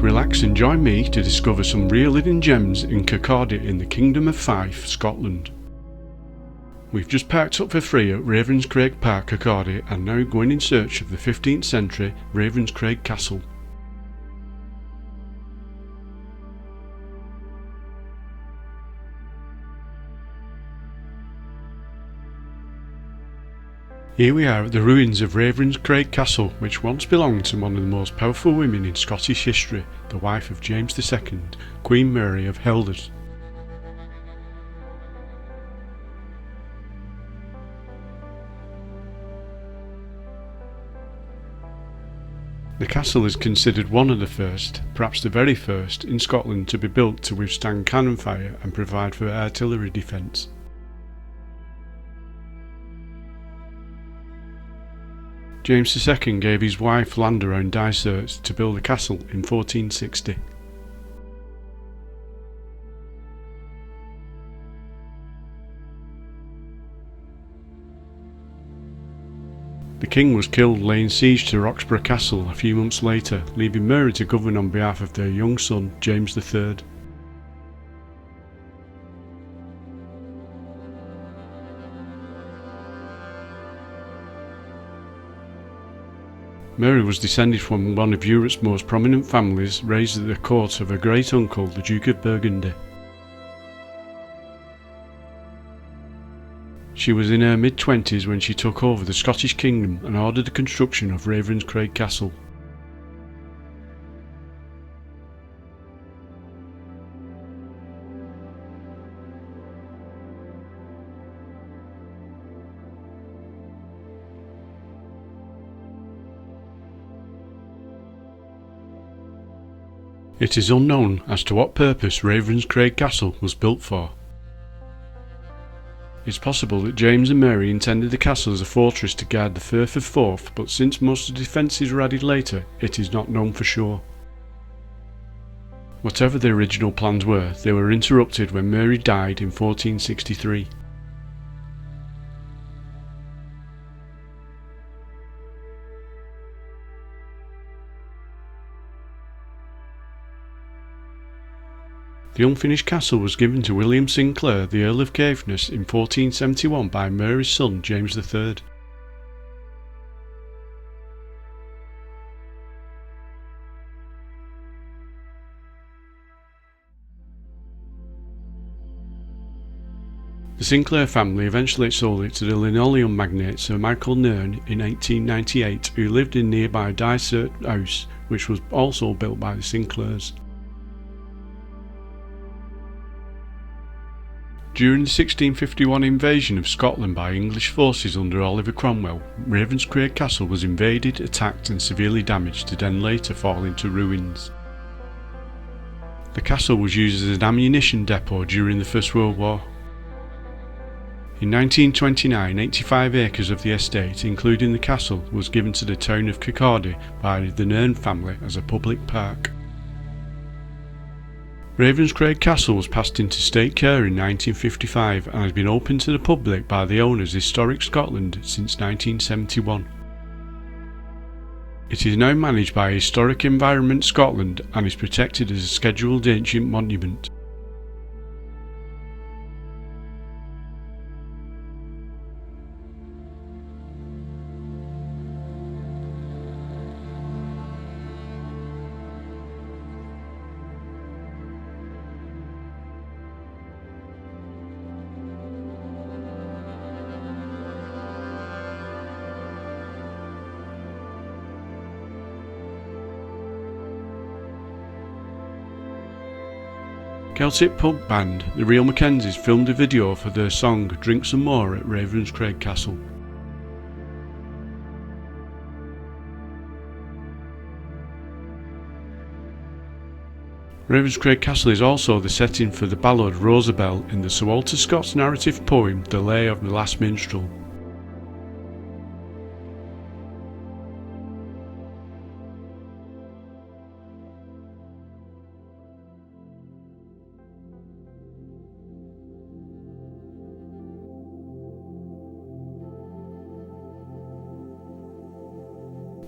relax and join me to discover some real living gems in Kirkcaldy in the Kingdom of Fife, Scotland. We've just parked up for free at Ravenscraig Park, Kirkcaldy, and now going in search of the 15th century Ravenscraig Castle. Here we are at the ruins of Ravenscraig Castle, which once belonged to one of the most powerful women in Scottish history, the wife of James II, Queen Mary of Helders. The castle is considered one of the first, perhaps the very first, in Scotland to be built to withstand cannon fire and provide for artillery defence. James II gave his wife land around Dysart to build the castle in 1460. The king was killed laying siege to Roxburgh Castle a few months later, leaving Mary to govern on behalf of their young son James III. Mary was descended from one of Europe's most prominent families, raised at the court of her great uncle, the Duke of Burgundy. She was in her mid-20s when she took over the Scottish kingdom and ordered the construction of Ravenscraig Castle. It is unknown as to what purpose Ravenscraig Castle was built for. It's possible that James and Mary intended the castle as a fortress to guard the Firth of Forth, but since most of the defences were added later, it is not known for sure. Whatever the original plans were, they were interrupted when Mary died in 1463. The unfinished castle was given to William Sinclair, the Earl of Caithness, in 1471 by Mary's son James III. The Sinclair family eventually sold it to the linoleum magnate Sir Michael Nairn in 1898, who lived in nearby Dysart House, which was also built by the Sinclairs. During the 1651 invasion of Scotland by English forces under Oliver Cromwell, Ravenscraig Castle was invaded, attacked and severely damaged to then later fall into ruins. The castle was used as an ammunition depot during the First World War. In 1929, 85 acres of the estate, including the castle, was given to the town of Kirkcaldy by the Nairn family as a public park. Ravenscraig Castle was passed into state care in 1955 and has been open to the public by the owners Historic Scotland since 1971. It is now managed by Historic Environment Scotland and is protected as a Scheduled Ancient Monument. Celtic punk band The Real Mackenzies filmed a video for their song Drink Some More at Ravenscraig Castle. Ravenscraig Castle is also the setting for the ballad Rosabelle in the Sir Walter Scott's narrative poem The Lay of the Last Minstrel.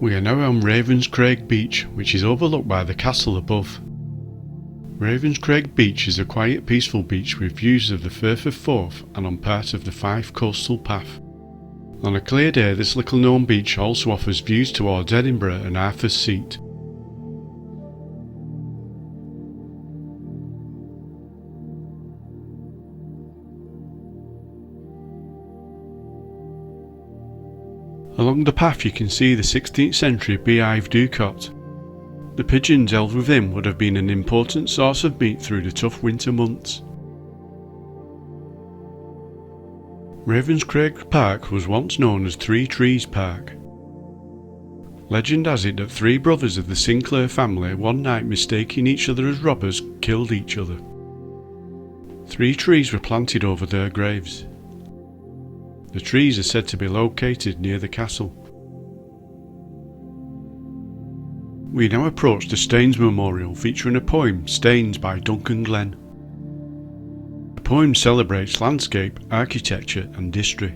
We are now on Ravenscraig Beach, which is overlooked by the castle above. Ravenscraig Beach is a quiet, peaceful beach with views of the Firth of Forth and on part of the Fife coastal path. On a clear day, this little known beach also offers views towards Edinburgh and Arthur's Seat. Along the path you can see the 16th century beehive dovecot. The pigeons held within would have been an important source of meat through the tough winter months. Ravenscraig Park was once known as Three Trees Park. Legend has it that three brothers of the Sinclair family one night mistaking each other as robbers killed each other. 3 trees were planted over their graves. The trees are said to be located near the castle. We now approach the Staines Memorial featuring a poem, Staines by Duncan Glen. The poem celebrates landscape, architecture and history.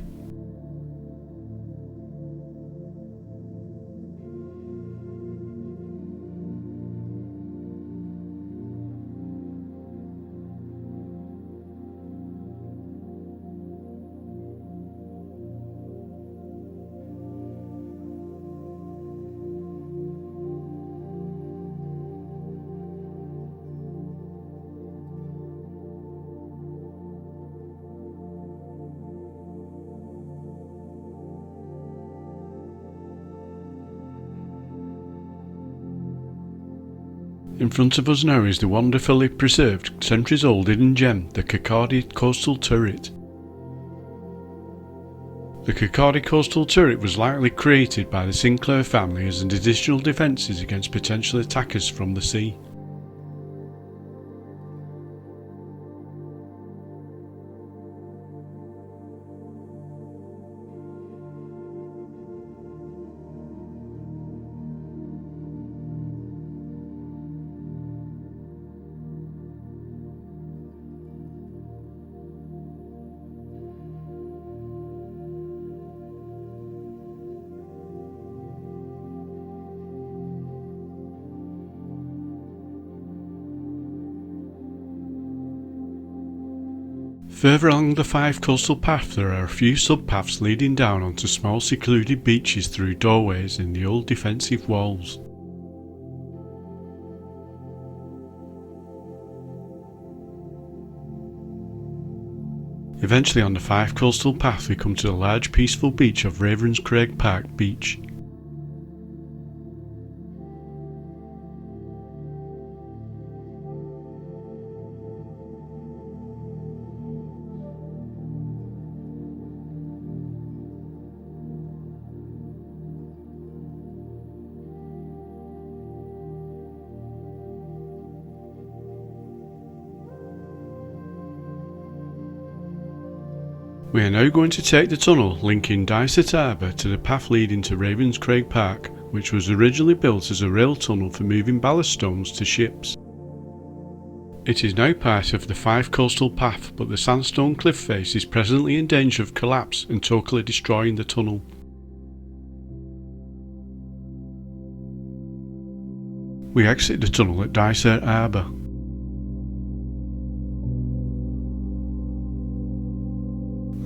In front of us now is the wonderfully preserved, centuries-old hidden gem, the Kirkcaldy coastal turret. The Kirkcaldy coastal turret was likely created by the Sinclair family as an additional defences against potential attackers from the sea. Further along the Fife coastal path there are a few sub-paths leading down onto small secluded beaches through doorways in the old defensive walls. Eventually on the Fife coastal path we come to the large peaceful beach of Ravenscraig Park Beach. We are now going to take the tunnel linking Dysart Harbour to the path leading to Ravenscraig Park, which was originally built as a rail tunnel for moving ballast stones to ships. It is now part of the Fife coastal path, but the sandstone cliff face is presently in danger of collapse and totally destroying the tunnel. We exit the tunnel at Dysart Harbour.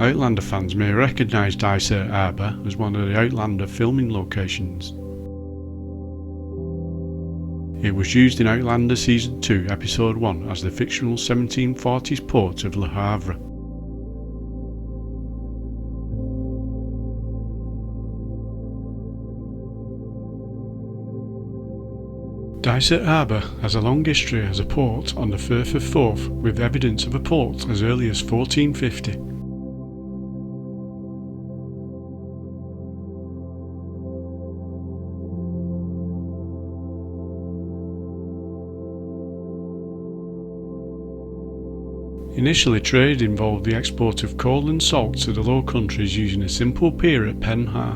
Outlander fans may recognise Dysart Harbour as one of the Outlander filming locations. It was used in Outlander Season 2 Episode 1 as the fictional 1740s port of Le Havre. Dysart Harbour has a long history as a port on the Firth of Forth, with evidence of a port as early as 1450. Initially, trade involved the export of coal and salt to the Low Countries using a simple pier at Pan Ha.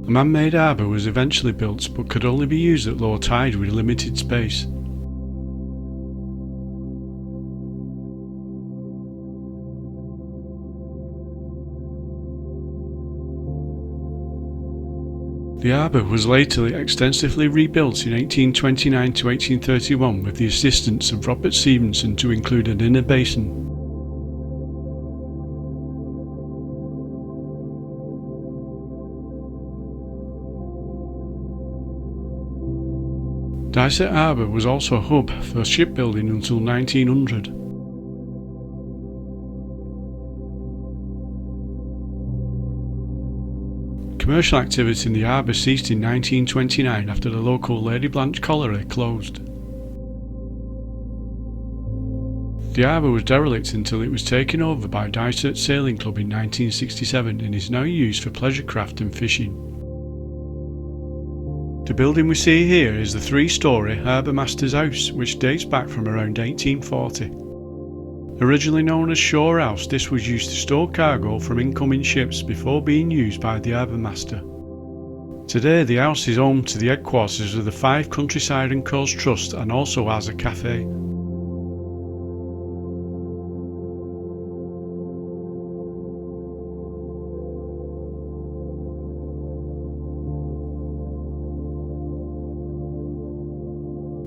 A man-made harbour was eventually built but could only be used at low tide with limited space. The harbour was later extensively rebuilt in 1829 to 1831 with the assistance of Robert Stevenson to include an inner basin. Dysart Harbour was also a hub for shipbuilding until 1900. Commercial activity in the harbour ceased in 1929 after the local Lady Blanche Colliery closed. The harbour was derelict until it was taken over by Dysart Sailing Club in 1967 and is now used for pleasure craft and fishing. The building we see here is the three-storey Harbourmaster's house, which dates back from around 1840. Originally known as Shore House, this was used to store cargo from incoming ships before being used by the Harbourmaster. Today the house is home to the headquarters of the Fife Countryside and Coast Trust and also has a cafe.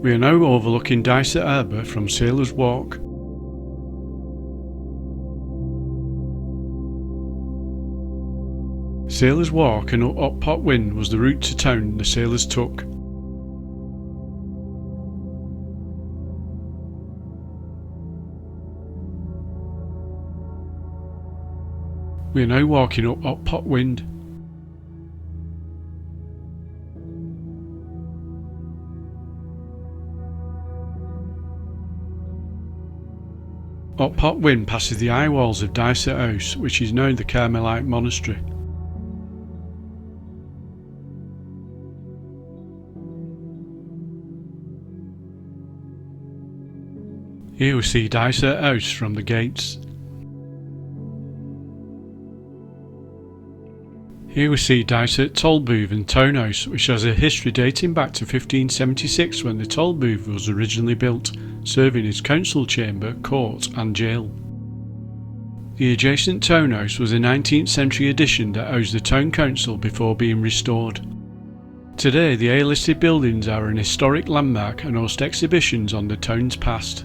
We are now overlooking Dysart Harbour from Sailor's Walk. Sailor's Walk and up Pot Wynd was the route to town the sailors took. We are now walking up Pot Wynd. Up Pot Wynd passes the high walls of Dysart House, which is now the Carmelite Monastery. Here we see Dysart House from the gates. Here we see Dysart Tolbooth and Townhouse, which has a history dating back to 1576 when the Tolbooth was originally built, serving as council chamber, court and jail. The adjacent townhouse was a 19th century addition that housed the town council before being restored. Today the A-listed buildings are an historic landmark and host exhibitions on the town's past.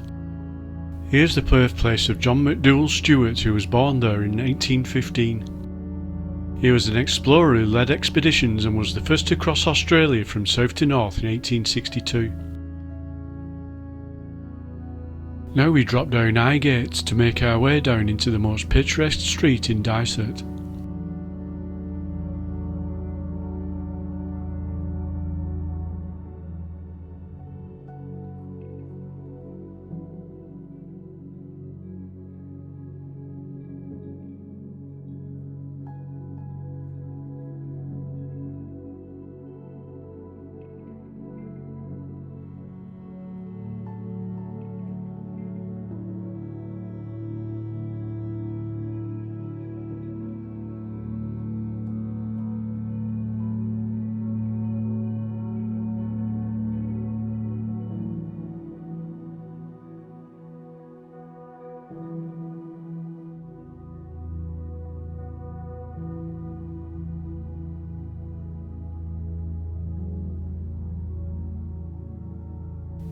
Here's the birthplace of John Mcdouall Stuart, who was born there in 1815. He was an explorer who led expeditions and was the first to cross Australia from south to north in 1862. Now we drop down Hie-Gait to make our way down into the most picturesque street in Dysart.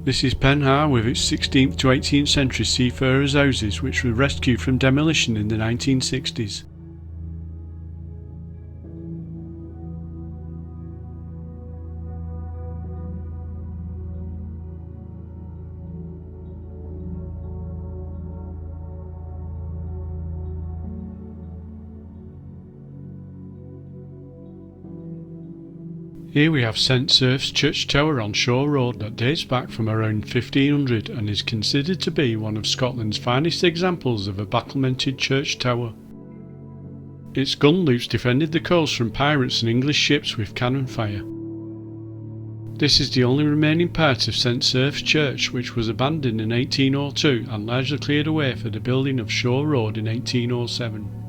This is Pan Ha with its 16th to 18th century seafarers' houses, which were rescued from demolition in the 1960s. Here we have St Serf's Church Tower on Shore Road that dates back from around 1500 and is considered to be one of Scotland's finest examples of a battlemented church tower. Its gun loops defended the coast from pirates and English ships with cannon fire. This is the only remaining part of St Serf's Church, which was abandoned in 1802 and largely cleared away for the building of Shore Road in 1807.